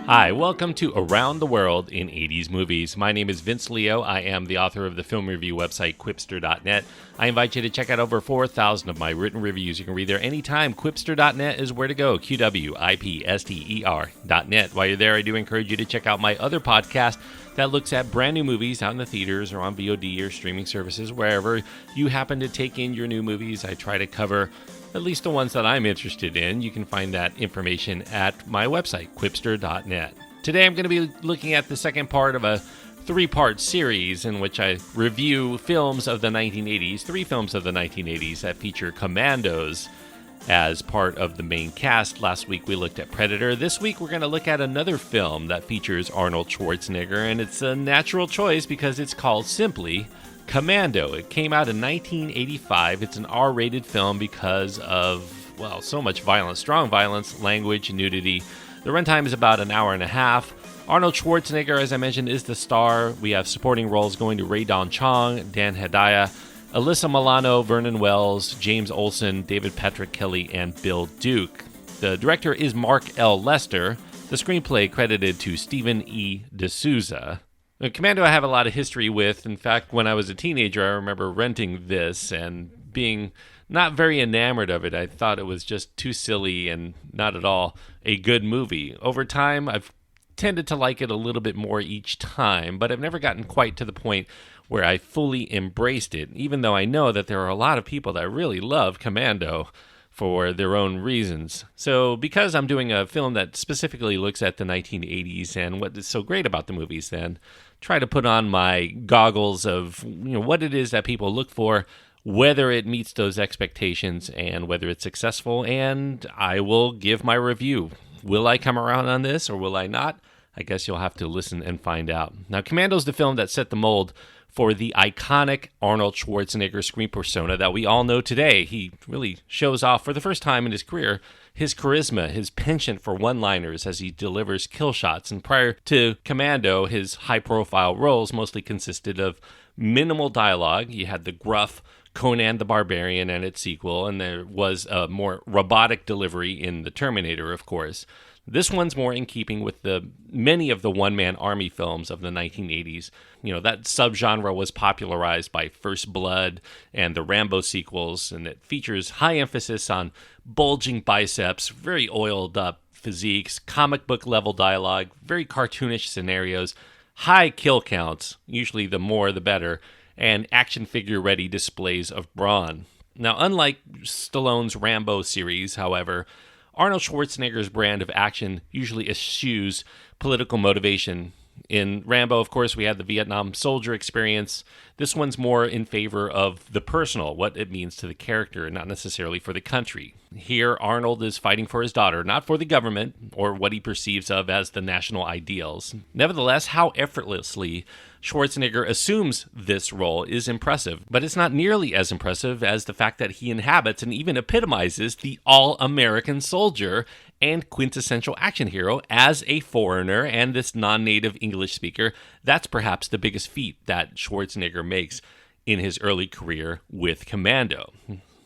Hi, welcome to Around the World in 80s Movies. My name is Vince Leo. I am the author of the film review website, Quipster.net. I invite you to check out over 4,000 of my written reviews. You can read there anytime. Quipster.net is where to go, QWIPSTER.net. While you're there, I do encourage you to check out my other podcast that looks at brand new movies out in the theaters or on VOD or streaming services, wherever you happen to take in your new movies. I try to cover at least the ones that I'm interested in. You can find that information at my website, Quipster.net. Today I'm going to be looking at the second part of a three-part series in which I review films of the 1980s, three films of the 1980s that feature commandos as part of the main cast. Last week we looked at Predator. This week we're going to look at another film that features Arnold Schwarzenegger, and it's a natural choice because it's called simply Commando. It came out in 1985. It's an R-rated film because of, well, so much violence, strong violence, language, nudity. The runtime is about an hour and a half. Arnold Schwarzenegger, as I mentioned, is the star. We have supporting roles going to Rae Dawn Chong, Dan Hedaya, Alyssa Milano, Vernon Wells, James Olsen, David Patrick Kelly, and Bill Duke. The director is Mark L. Lester. The screenplay credited to Stephen E. D'Souza. Commando I have a lot of history with. In fact, when I was a teenager, I remember renting this and being not very enamored of it. I thought it was just too silly and not at all a good movie. Over time, I've tended to like it a little bit more each time, but I've never gotten quite to the point where I fully embraced it, even though I know that there are a lot of people that really love Commando for their own reasons. So because I'm doing a film that specifically looks at the 1980s and what is so great about the movies, then try to put on my goggles of what it is that people look for, whether it meets those expectations and whether it's successful, and I will give my review. Will I come around on this or will I not? I guess you'll have to listen and find out. Now, Commando's the film that set the mold for the iconic Arnold Schwarzenegger screen persona that we all know today. He really shows off for the first time in his career his charisma, his penchant for one-liners as he delivers kill shots. And prior to Commando, his high-profile roles mostly consisted of minimal dialogue. You had the gruff Conan the Barbarian and its sequel, and there was a more robotic delivery in The Terminator, of course. This one's more in keeping with many of the one-man army films of the 1980s. That subgenre was popularized by First Blood and the Rambo sequels, and it features high emphasis on bulging biceps, very oiled up physiques, comic book level dialogue, very cartoonish scenarios, high kill counts, usually the more the better, and action figure ready displays of brawn. Now, unlike Stallone's Rambo series, however, Arnold Schwarzenegger's brand of action usually eschews political motivation. In Rambo, of course, we had the Vietnam soldier experience. This one's more in favor of the personal, what it means to the character, not necessarily for the country. Here, Arnold is fighting for his daughter, not for the government or what he perceives of as the national ideals. Nevertheless, how effortlessly Schwarzenegger assumes this role is impressive, but it's not nearly as impressive as the fact that he inhabits and even epitomizes the all-American soldier and quintessential action hero as a foreigner and this non-native English speaker. That's perhaps the biggest feat that Schwarzenegger makes in his early career with Commando.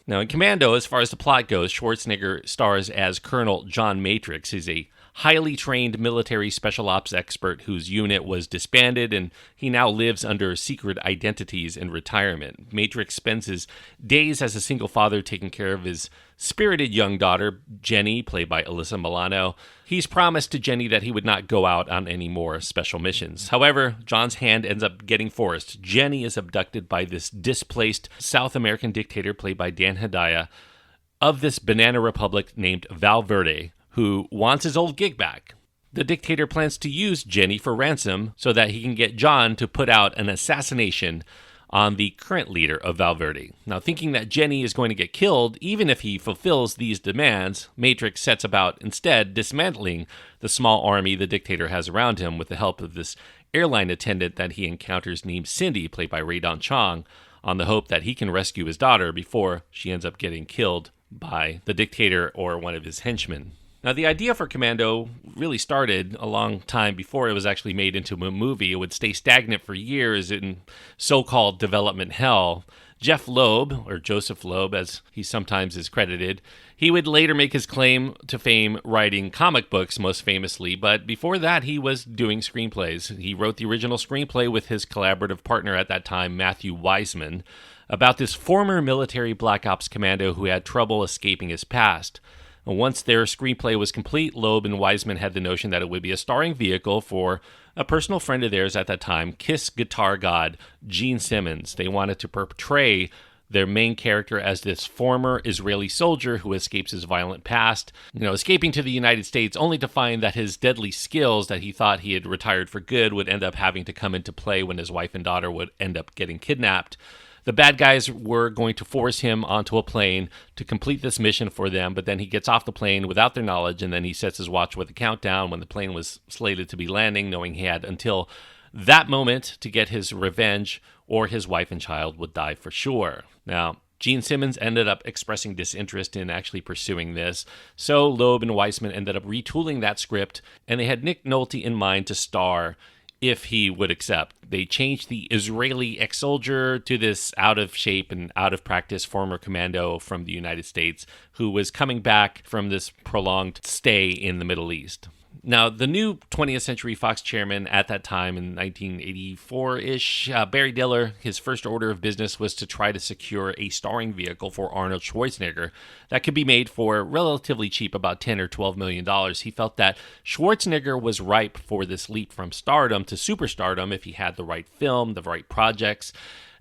Now, in Commando, as far as the plot goes, Schwarzenegger stars as Colonel John Matrix. He's a highly trained military special ops expert whose unit was disbanded, and he now lives under secret identities in retirement. Matrix spends his days as a single father taking care of his spirited young daughter, Jenny, played by Alyssa Milano. He's promised to Jenny that he would not go out on any more special missions. However, John's hand ends up getting forced. Jenny is abducted by this displaced South American dictator, played by Dan Hedaya, of this banana republic named Val Verde, who wants his old gig back. The dictator plans to use Jenny for ransom so that he can get John to put out an assassination on the current leader of Val Verde. Now, thinking that Jenny is going to get killed, even if he fulfills these demands, Matrix sets about instead dismantling the small army the dictator has around him with the help of this airline attendant that he encounters named Cindy, played by Rae Dawn Chong, on the hope that he can rescue his daughter before she ends up getting killed by the dictator or one of his henchmen. Now, the idea for Commando really started a long time before it was actually made into a movie. It would stay stagnant for years in so-called development hell. Jeff Loeb, or Joseph Loeb as he sometimes is credited, he would later make his claim to fame writing comic books most famously, but before that he was doing screenplays. He wrote the original screenplay with his collaborative partner at that time, Matthew Wiseman, about this former military Black Ops commando who had trouble escaping his past. Once their screenplay was complete, Loeb and Wiseman had the notion that it would be a starring vehicle for a personal friend of theirs at that time, Kiss guitar god Gene Simmons. They wanted to portray their main character as this former Israeli soldier who escapes his violent past, escaping to the United States only to find that his deadly skills that he thought he had retired for good would end up having to come into play when his wife and daughter would end up getting kidnapped. The bad guys were going to force him onto a plane to complete this mission for them, but then he gets off the plane without their knowledge, and then he sets his watch with a countdown when the plane was slated to be landing, knowing he had until that moment to get his revenge, or his wife and child would die for sure. Now, Gene Simmons ended up expressing disinterest in actually pursuing this, so Loeb and Weissman ended up retooling that script, and they had Nick Nolte in mind to star if he would accept. They changed the Israeli ex-soldier to this out-of-shape and out-of-practice former commando from the United States who was coming back from this prolonged stay in the Middle East. Now, the new 20th Century Fox chairman at that time in 1984-ish, Barry Diller, his first order of business was to try to secure a starring vehicle for Arnold Schwarzenegger that could be made for relatively cheap, about $10 or $12 million. He felt that Schwarzenegger was ripe for this leap from stardom to superstardom if he had the right film, the right projects.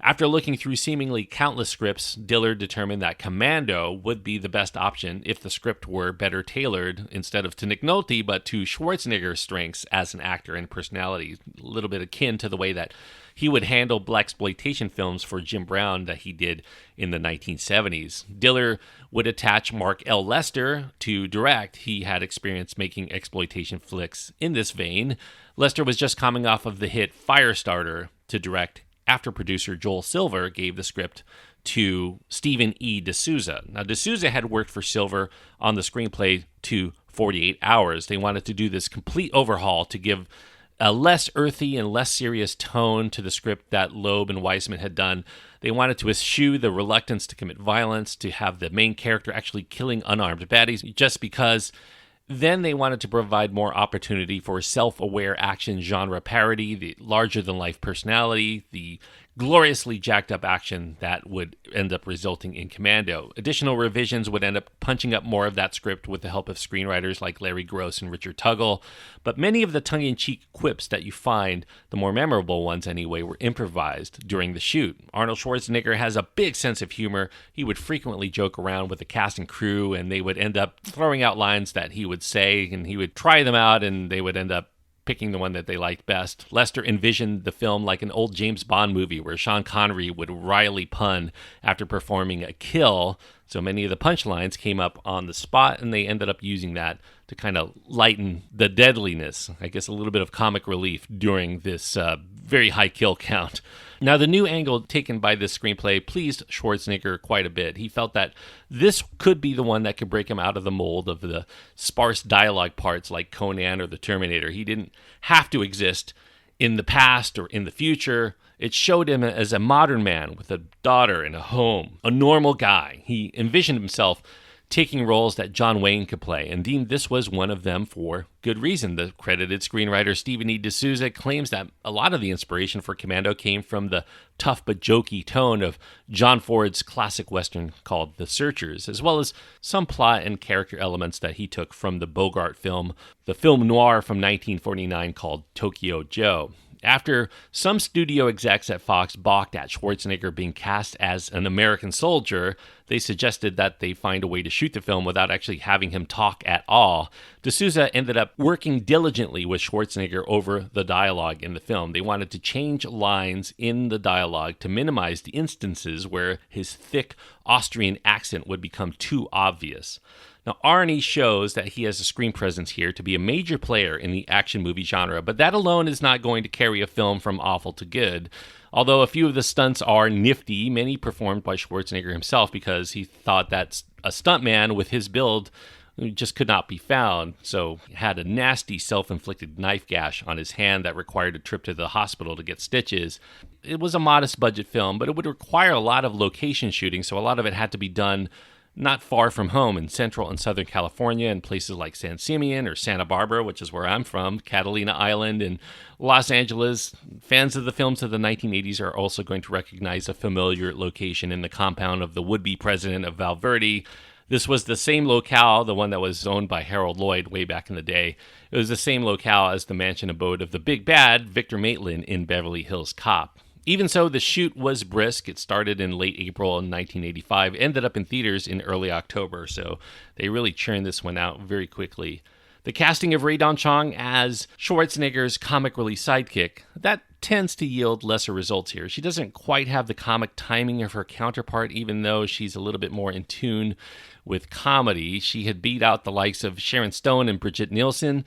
After looking through seemingly countless scripts, Diller determined that Commando would be the best option if the script were better tailored, instead of to Nick Nolte, but to Schwarzenegger's strengths as an actor and personality, a little bit akin to the way that he would handle blaxploitation films for Jim Brown that he did in the 1970s. Diller would attach Mark L. Lester to direct. He had experience making exploitation flicks in this vein. Lester was just coming off of the hit Firestarter to direct after producer Joel Silver gave the script to Stephen E. D'Souza. Now, D'Souza had worked for Silver on the screenplay to 48 Hours. They wanted to do this complete overhaul to give a less earthy and less serious tone to the script that Loeb and Weissman had done. They wanted to eschew the reluctance to commit violence, to have the main character actually killing unarmed baddies, just because then they wanted to provide more opportunity for self-aware action genre parody, the larger-than-life personality, the gloriously jacked-up action that would end up resulting in Commando. Additional revisions would end up punching up more of that script with the help of screenwriters like Larry Gross and Richard Tuggle, but many of the tongue-in-cheek quips that you find, the more memorable ones anyway, were improvised during the shoot. Arnold Schwarzenegger has a big sense of humor. He would frequently joke around with the cast and crew, and they would end up throwing out lines that he would say, and he would try them out, and they would end up picking the one that they liked best. Lester envisioned the film like an old James Bond movie where Sean Connery would wryly pun after performing a kill. So many of the punchlines came up on the spot, and they ended up using that to kind of lighten the deadliness, I guess a little bit of comic relief during this very high kill count. Now, the new angle taken by this screenplay pleased Schwarzenegger quite a bit. He felt that this could be the one that could break him out of the mold of the sparse dialogue parts like Conan or The Terminator. He didn't have to exist in the past or in the future. It showed him as a modern man with a daughter and a home, a normal guy. He envisioned himself taking roles that John Wayne could play, and deemed this was one of them for good reason. The credited screenwriter Stephen E. D'Souza claims that a lot of the inspiration for Commando came from the tough but jokey tone of John Ford's classic Western called The Searchers, as well as some plot and character elements that he took from the Bogart film, the film noir from 1949 called Tokyo Joe. After some studio execs at Fox balked at Schwarzenegger being cast as an American soldier, they suggested that they find a way to shoot the film without actually having him talk at all. D'Souza ended up working diligently with Schwarzenegger over the dialogue in the film. They wanted to change lines in the dialogue to minimize the instances where his thick Austrian accent would become too obvious. Now, Arnie shows that he has a screen presence here to be a major player in the action movie genre, but that alone is not going to carry a film from awful to good. Although a few of the stunts are nifty, many performed by Schwarzenegger himself because he thought that a stuntman with his build He just could not be found, so he had a nasty self-inflicted knife gash on his hand that required a trip to the hospital to get stitches. It was a modest budget film, but it would require a lot of location shooting, so a lot of it had to be done not far from home in Central and Southern California in places like San Simeon or Santa Barbara, which is where I'm from, Catalina Island, and Los Angeles. Fans of the films of the 1980s are also going to recognize a familiar location in the compound of the would-be president of Val Verde. This was the same locale, the one that was owned by Harold Lloyd way back in the day. It was the same locale as the mansion abode of the big bad, Victor Maitland, in Beverly Hills Cop. Even so, the shoot was brisk. It started in late April in 1985, ended up in theaters in early October, so they really churned this one out very quickly. The casting of Rae Dawn Chong as Schwarzenegger's comic relief sidekick, that tends to yield lesser results here. She doesn't quite have the comic timing of her counterpart, even though she's a little bit more in tune with comedy. She had beat out the likes of Sharon Stone and Brigitte Nielsen.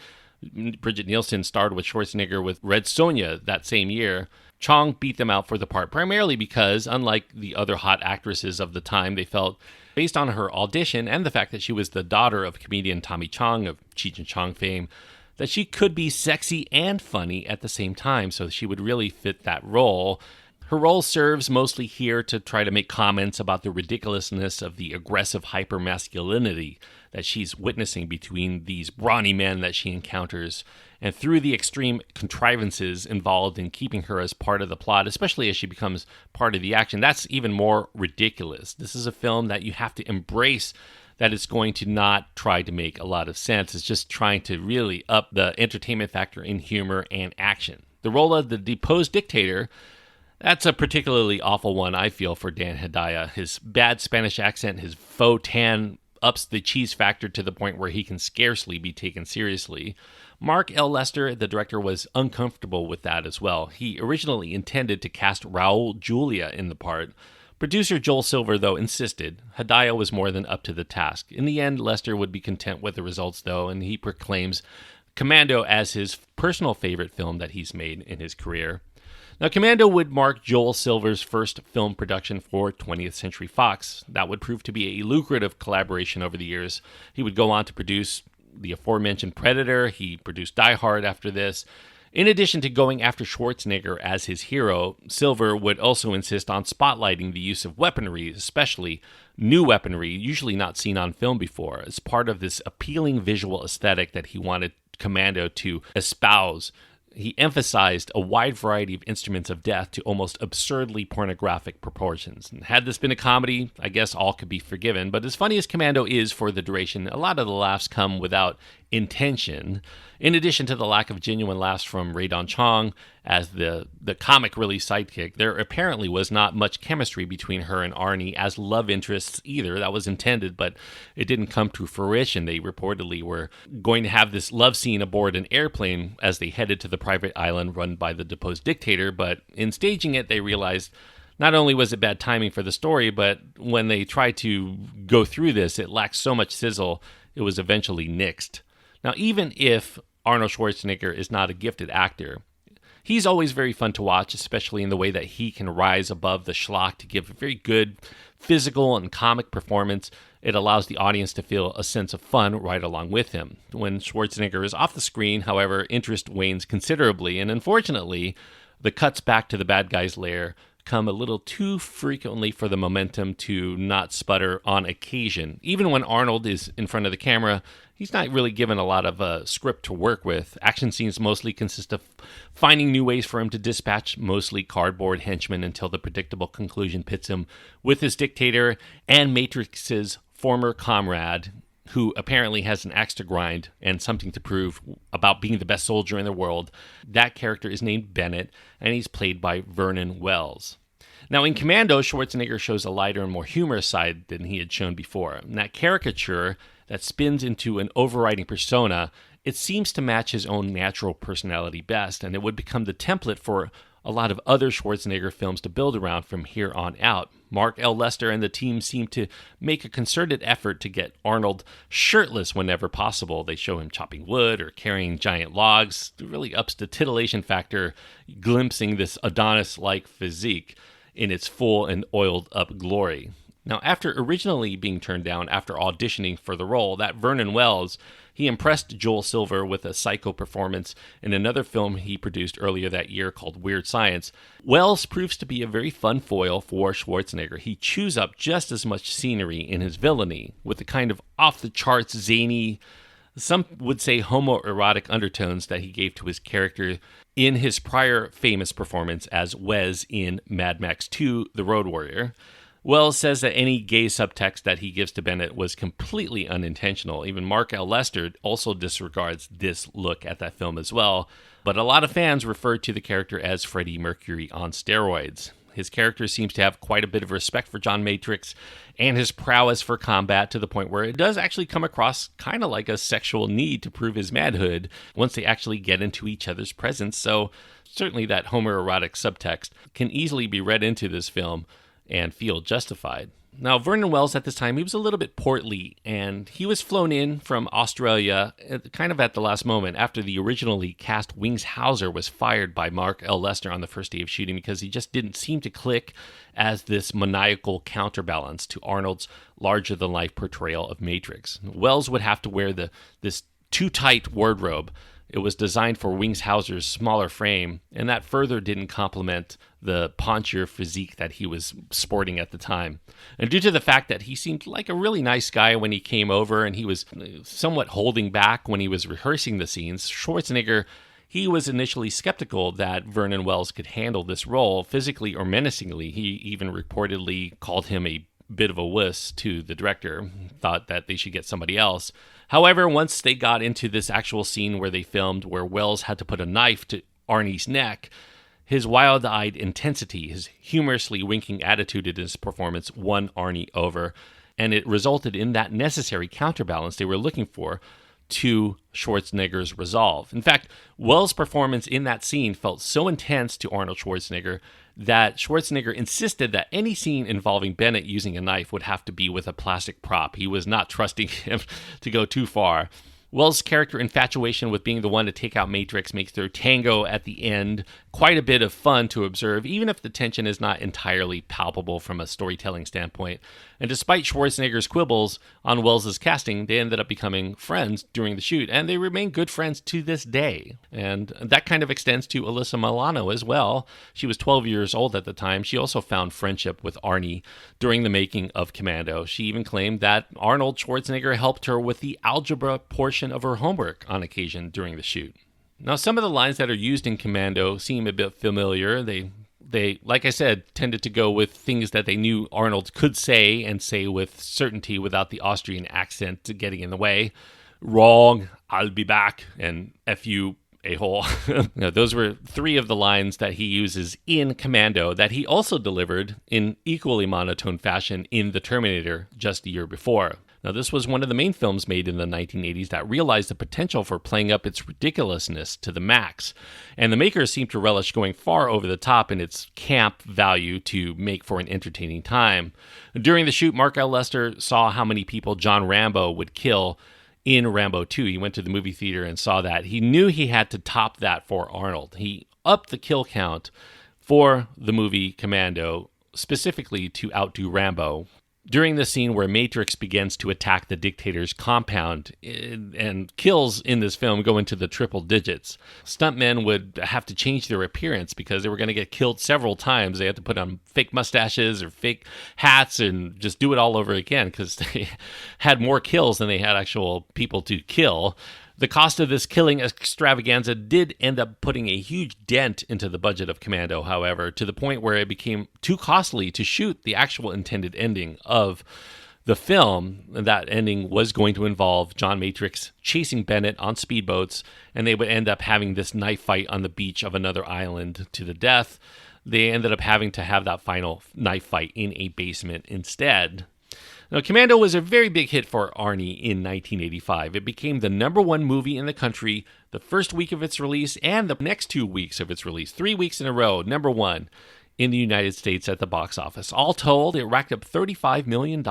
Brigitte Nielsen starred with Schwarzenegger with Red Sonja that same year. Chong beat them out for the part, primarily because, unlike the other hot actresses of the time, they felt, based on her audition and the fact that she was the daughter of comedian Tommy Chong of Cheech and Chong fame, that she could be sexy and funny at the same time, so she would really fit that role. Her role serves mostly here to try to make comments about the ridiculousness of the aggressive hypermasculinity that she's witnessing between these brawny men that she encounters, and through the extreme contrivances involved in keeping her as part of the plot, especially as she becomes part of the action. That's even more ridiculous. This is a film that you have to embrace that it's going to not try to make a lot of sense. It's just trying to really up the entertainment factor in humor and action. The role of the deposed dictator, that's a particularly awful one, I feel, for Dan Hedaya. His bad Spanish accent, his faux tan ups the cheese factor to the point where he can scarcely be taken seriously. Mark L. Lester, the director, was uncomfortable with that as well. He originally intended to cast Raul Julia in the part. Producer Joel Silver, though, insisted. Hedaya was more than up to the task. In the end, Lester would be content with the results, though, and he proclaims Commando as his personal favorite film that he's made in his career. Now, Commando would mark Joel Silver's first film production for 20th Century Fox. That would prove to be a lucrative collaboration over the years. He would go on to produce the aforementioned Predator. He produced Die Hard after this. In addition to going after Schwarzenegger as his hero, Silver would also insist on spotlighting the use of weaponry, especially new weaponry, usually not seen on film before, as part of this appealing visual aesthetic that he wanted Commando to espouse. He emphasized a wide variety of instruments of death to almost absurdly pornographic proportions. And had this been a comedy, I guess all could be forgiven. But as funny as Commando is for the duration, a lot of the laughs come without intention. In addition to the lack of genuine laughs from Rae Dawn Chong as the comic relief sidekick, there apparently was not much chemistry between her and Arnie as love interests either. That was intended, but it didn't come to fruition. They reportedly were going to have this love scene aboard an airplane as they headed to the private island run by the deposed dictator, but in staging it, they realized not only was it bad timing for the story, but when they tried to go through this, it lacked so much sizzle, it was eventually nixed. Now, even if Arnold Schwarzenegger is not a gifted actor, he's always very fun to watch, especially in the way that he can rise above the schlock to give a very good physical and comic performance. It allows the audience to feel a sense of fun right along with him. When Schwarzenegger is off the screen, however, interest wanes considerably, and unfortunately, the cuts back to the bad guy's lair come a little too frequently for the momentum to not sputter on occasion. Even when Arnold is in front of the camera, he's not really given a lot of script to work with. Action scenes mostly consist of finding new ways for him to dispatch mostly cardboard henchmen until the predictable conclusion pits him with his dictator and Matrix's former comrade, who apparently has an axe to grind and something to prove about being the best soldier in the world. That character is named Bennett, and he's played by Vernon Wells. Now, in Commando, Schwarzenegger shows a lighter and more humorous side than he had shown before. And that caricature that spins into an overriding persona, it seems to match his own natural personality best, and it would become the template for a lot of other Schwarzenegger films to build around from here on out. Mark L. Lester and the team seem to make a concerted effort to get Arnold shirtless whenever possible. They show him chopping wood or carrying giant logs. It really ups the titillation factor, glimpsing this Adonis-like physique in its full and oiled-up glory. Now, after originally being turned down after auditioning for the role, that Vernon Wells, he impressed Joel Silver with a psycho performance in another film he produced earlier that year called Weird Science. Wells proves to be a very fun foil for Schwarzenegger. He chews up just as much scenery in his villainy, with the kind of off-the-charts, zany, some would say homoerotic undertones that he gave to his character in his prior famous performance as Wes in Mad Max 2, The Road Warrior. Wells says that any gay subtext that he gives to Bennett was completely unintentional. Even Mark L. Lester also disregards this look at that film as well. But a lot of fans refer to the character as Freddie Mercury on steroids. His character seems to have quite a bit of respect for John Matrix and his prowess for combat, to the point where it does actually come across kind of like a sexual need to prove his manhood once they actually get into each other's presence. So certainly that homoerotic subtext can easily be read into this film and feel justified. Now, Vernon Wells at this time, he was a little bit portly, and he was flown in from Australia kind of at the last moment after the originally cast Wings Hauser was fired by Mark L. Lester on the first day of shooting because he just didn't seem to click as this maniacal counterbalance to Arnold's larger-than-life portrayal of Matrix. Wells would have to wear this too-tight wardrobe. It was designed for Wings Hauser's smaller frame, and that further didn't complement the paunchier physique that he was sporting at the time. And due to the fact that he seemed like a really nice guy when he came over, and he was somewhat holding back when he was rehearsing the scenes, Schwarzenegger, he was initially skeptical that Vernon Wells could handle this role physically or menacingly. He even reportedly called him a bit of a wuss to the director, thought that they should get somebody else. However, once they got into this actual scene where they filmed, where Wells had to put a knife to Arnie's neck, his wild-eyed intensity, his humorously winking attitude in his performance won Arnie over, and it resulted in that necessary counterbalance they were looking for to Schwarzenegger's resolve. In fact, Wells' performance in that scene felt so intense to Arnold Schwarzenegger that Schwarzenegger insisted that any scene involving Bennett using a knife would have to be with a plastic prop. He was not trusting him to go too far. Wells' character infatuation with being the one to take out Matrix makes their tango at the end quite a bit of fun to observe, even if the tension is not entirely palpable from a storytelling standpoint. And despite Schwarzenegger's quibbles on Wells' casting, they ended up becoming friends during the shoot, and they remain good friends to this day. And that kind of extends to Alyssa Milano as well. She was 12 years old at the time. She also found friendship with Arnie during the making of Commando. She even claimed that Arnold Schwarzenegger helped her with the algebra portion of her homework on occasion during the shoot. Now, some of the lines that are used in Commando seem a bit familiar. They, like I said, tended to go with things that they knew Arnold could say and say with certainty without the Austrian accent getting in the way. Wrong, I'll be back, and F you, a-hole. Those were three of the lines that he uses in Commando that he also delivered in equally monotone fashion in The Terminator just a year before. Now, this was one of the main films made in the 1980s that realized the potential for playing up its ridiculousness to the max, and the makers seemed to relish going far over the top in its camp value to make for an entertaining time. During the shoot, Mark L. Lester saw how many people John Rambo would kill in Rambo 2. He went to the movie theater and saw that. He knew he had to top that for Arnold. He upped the kill count for the movie Commando, specifically to outdo Rambo. During the scene where Matrix begins to attack the dictator's compound, and kills in this film go into the triple digits, stuntmen would have to change their appearance because they were going to get killed several times. They had to put on fake mustaches or fake hats and just do it all over again because they had more kills than they had actual people to kill. The cost of this killing extravaganza did end up putting a huge dent into the budget of Commando, however, to the point where it became too costly to shoot the actual intended ending of the film. That ending was going to involve John Matrix chasing Bennett on speedboats, and they would end up having this knife fight on the beach of another island to the death. They ended up having to have that final knife fight in a basement instead. Now, Commando was a very big hit for Arnie in 1985. It became the #1 movie in the country the first week of its release and the next 2 weeks of its release. 3 weeks in a row, #1 in the United States at the box office. All told, it racked up $35 million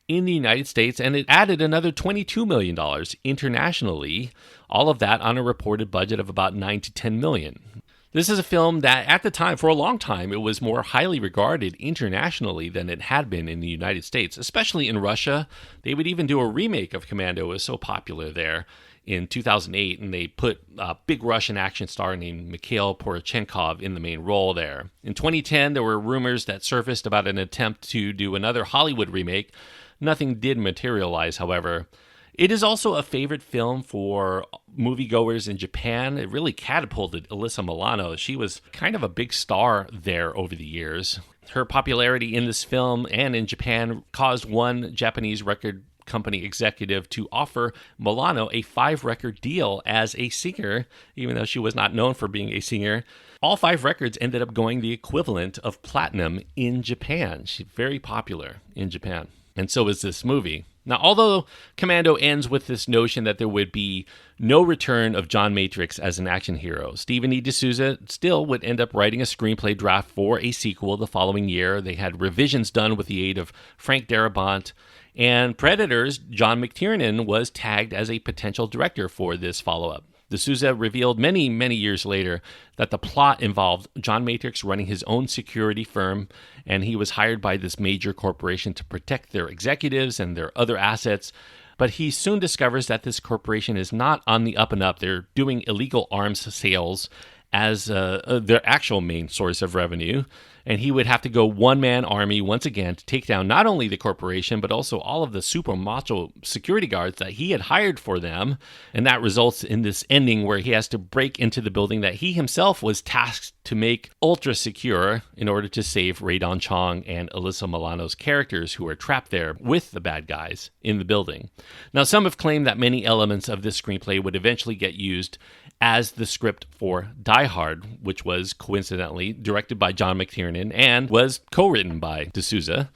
in the United States, and it added another $22 million internationally, all of that on a reported budget of about $9 to $10 million. This is a film that, at the time, for a long time, it was more highly regarded internationally than it had been in the United States, especially in Russia. They would even do a remake of Commando. It was so popular there in 2008, and they put a big Russian action star named Mikhail Poroshenkov in the main role there. In 2010, there were rumors that surfaced about an attempt to do another Hollywood remake. Nothing did materialize, however. It is also a favorite film for moviegoers in Japan. It really catapulted Alyssa Milano. She was kind of a big star there over the years. Her popularity in this film and in Japan caused one Japanese record company executive to offer Milano a 5-record deal as a singer, even though she was not known for being a singer. All 5 records ended up going the equivalent of platinum in Japan. She's very popular in Japan. And so is this movie. Now, although Commando ends with this notion that there would be no return of John Matrix as an action hero, Stephen E. D'Souza still would end up writing a screenplay draft for a sequel the following year. They had revisions done with the aid of Frank Darabont, and Predator's John McTiernan was tagged as a potential director for this follow-up. D'Souza revealed many, many years later that the plot involved John Matrix running his own security firm, and he was hired by this major corporation to protect their executives and their other assets. But he soon discovers that this corporation is not on the up and up. They're doing illegal arms sales as their actual main source of revenue. And he would have to go one-man army once again to take down not only the corporation, but also all of the super macho security guards that he had hired for them. And that results in this ending where he has to break into the building that he himself was tasked to make ultra secure in order to save Rae Dawn Chong and Alyssa Milano's characters who are trapped there with the bad guys in the building. Now, some have claimed that many elements of this screenplay would eventually get used as the script for Die Hard, which was coincidentally directed by John McTiernan and was co-written by D'Souza.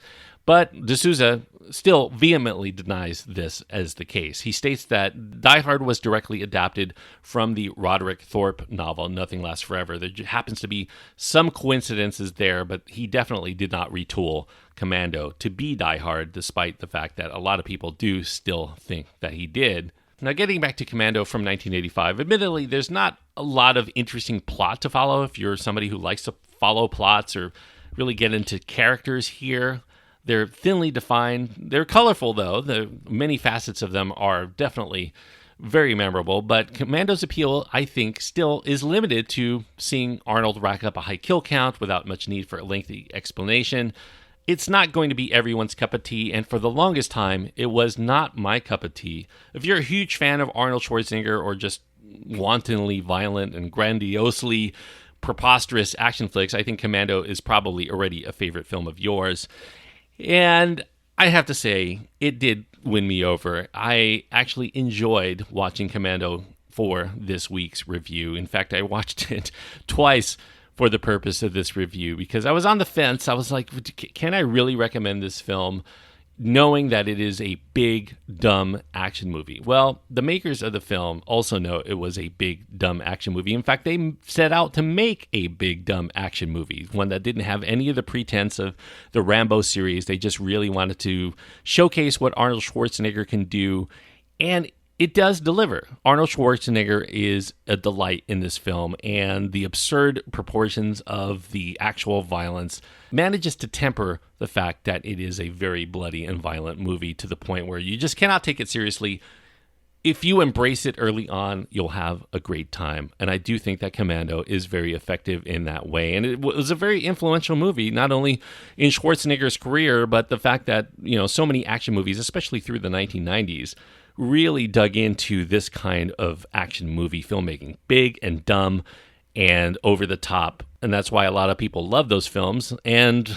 But D'Souza still vehemently denies this as the case. He states that Die Hard was directly adapted from the Roderick Thorpe novel, Nothing Lasts Forever. There happens to be some coincidences there, but he definitely did not retool Commando to be Die Hard, despite the fact that a lot of people do still think that he did. Now, getting back to Commando from 1985, admittedly, there's not a lot of interesting plot to follow if you're somebody who likes to follow plots or really get into characters here. They're thinly defined. They're colorful, though. The many facets of them are definitely very memorable. But Commando's appeal, I think, still is limited to seeing Arnold rack up a high kill count without much need for a lengthy explanation. It's not going to be everyone's cup of tea, and for the longest time, it was not my cup of tea. If you're a huge fan of Arnold Schwarzenegger or just wantonly violent and grandiosely preposterous action flicks, I think Commando is probably already a favorite film of yours. And I have to say, it did win me over. I actually enjoyed watching Commando for this week's review. In fact, I watched it twice for the purpose of this review because I was on the fence. I was like, can I really recommend this film knowing that it is a big, dumb action movie? Well, the makers of the film also know it was a big, dumb action movie. In fact, they set out to make a big, dumb action movie, one that didn't have any of the pretense of the Rambo series. They just really wanted to showcase what Arnold Schwarzenegger can do, and it does deliver. Arnold Schwarzenegger is a delight in this film, and the absurd proportions of the actual violence manages to temper the fact that it is a very bloody and violent movie to the point where you just cannot take it seriously. If you embrace it early on, you'll have a great time. And I do think that Commando is very effective in that way. And it was a very influential movie, not only in Schwarzenegger's career, but the fact that, so many action movies, especially through the 1990s, really dug into this kind of action movie filmmaking. Big and dumb and over the top. And that's why a lot of people love those films. And,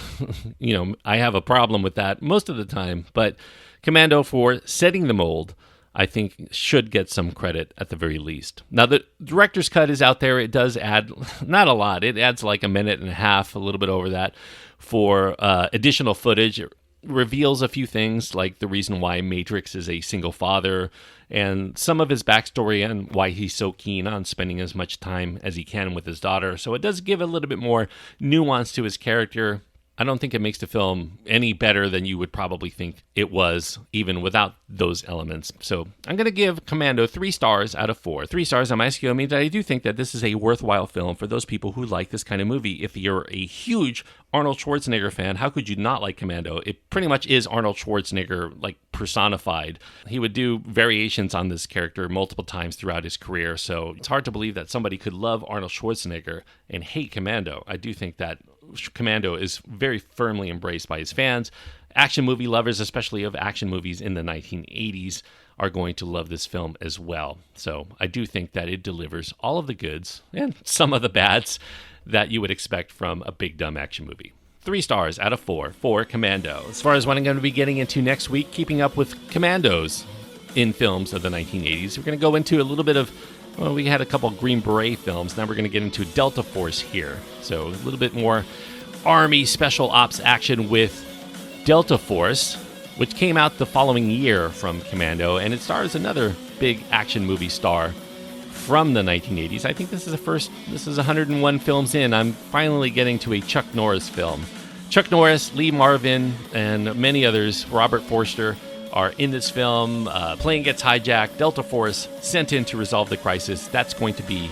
I have a problem with that most of the time. But Commando, for setting the mold, I think should get some credit at the very least. Now, the director's cut is out there. It does add, not a lot. It adds like a minute and a half, a little bit over that, for additional footage. It reveals a few things, like the reason why Matrix is a single father and some of his backstory and why he's so keen on spending as much time as he can with his daughter. So it does give a little bit more nuance to his character. I don't think it makes the film any better than you would probably think it was, even without those elements. So I'm going to give Commando 3 stars out of 4. 3 stars on my scale means that I do think that this is a worthwhile film for those people who like this kind of movie. If you're a huge Arnold Schwarzenegger fan, how could you not like Commando? It pretty much is Arnold Schwarzenegger, like, personified. He would do variations on this character multiple times throughout his career, so it's hard to believe that somebody could love Arnold Schwarzenegger and hate Commando. I do think that Commando is very firmly embraced by his fans. Action movie lovers, especially of action movies in the 1980s, are going to love this film as well. So I do think that it delivers all of the goods and some of the bads that you would expect from a big dumb action movie. 3 stars out of 4 for Commando. As far as what I'm going to be getting into next week, keeping up with commandos in films of the 1980s, we're going to go into a little bit of, well, we had a couple Green Beret films. Now we're going to get into Delta Force here. So a little bit more Army Special Ops action with Delta Force, which came out the following year from Commando, and it stars another big action movie star from the 1980s. I think this is 101 films in. I'm finally getting to a Chuck Norris film. Chuck Norris, Lee Marvin, and many others, Robert Forster, are in this film. Plane gets hijacked, Delta Force sent in to resolve the crisis. That's going to be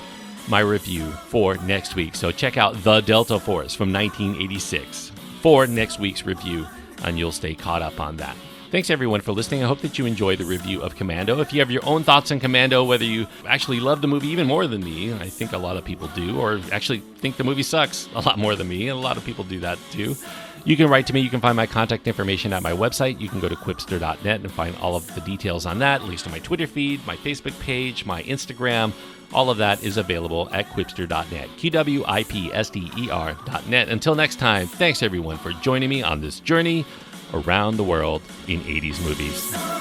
my review for next week. So check out The Delta Force from 1986 for next week's review, and you'll stay caught up on that. Thanks everyone for listening. I hope that you enjoyed the review of Commando. If you have your own thoughts on Commando, whether you actually love the movie even more than me, I think a lot of people do, or actually think the movie sucks a lot more than me, and a lot of people do that too, you can write to me. You can find my contact information at my website. You can go to quipster.net and find all of the details on that, links to my Twitter feed, my Facebook page, my Instagram. All of that is available at quipster.net, QWIPSTER.net. Until next time, thanks everyone for joining me on this journey around the world in 80s movies.